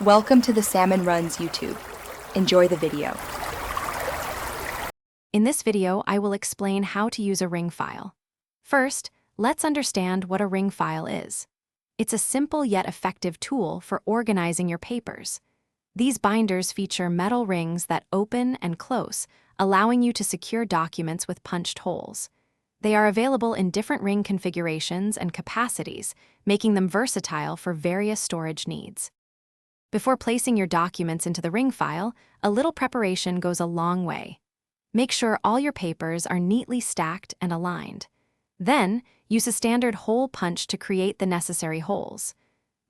Welcome to the Salmon Runs YouTube. Enjoy the video. In this video, I will explain how to use a ring file. First, let's understand what a ring file is. It's a simple yet effective tool for organizing your papers. These binders feature metal rings that open and close, allowing you to secure documents with punched holes. They are available in different ring configurations and capacities, making them versatile for various storage needs. Before placing your documents into the ring file, a little preparation goes a long way. Make sure all your papers are neatly stacked and aligned. Then, use a standard hole punch to create the necessary holes.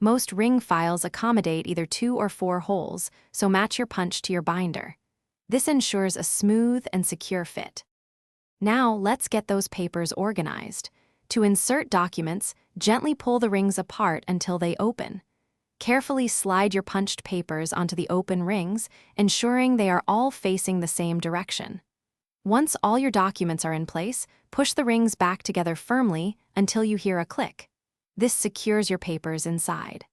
Most ring files accommodate either 2 or 4 holes, so match your punch to your binder. This ensures a smooth and secure fit. Now, let's get those papers organized. To insert documents, gently pull the rings apart until they open. Carefully slide your punched papers onto the open rings, ensuring they are all facing the same direction. Once all your documents are in place, push the rings back together firmly until you hear a click. This secures your papers inside.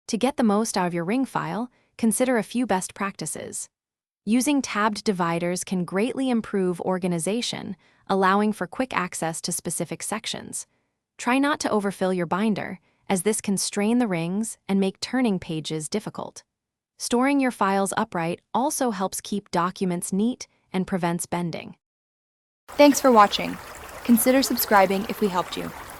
To get the most out of your ring file, consider a few best practices. Using tabbed dividers can greatly improve organization, allowing for quick access to specific sections. Try not to overfill your binder, as this can strain the rings and make turning pages difficult. Storing your files upright also helps keep documents neat and prevents bending. Thanks for watching. Consider subscribing if we helped you.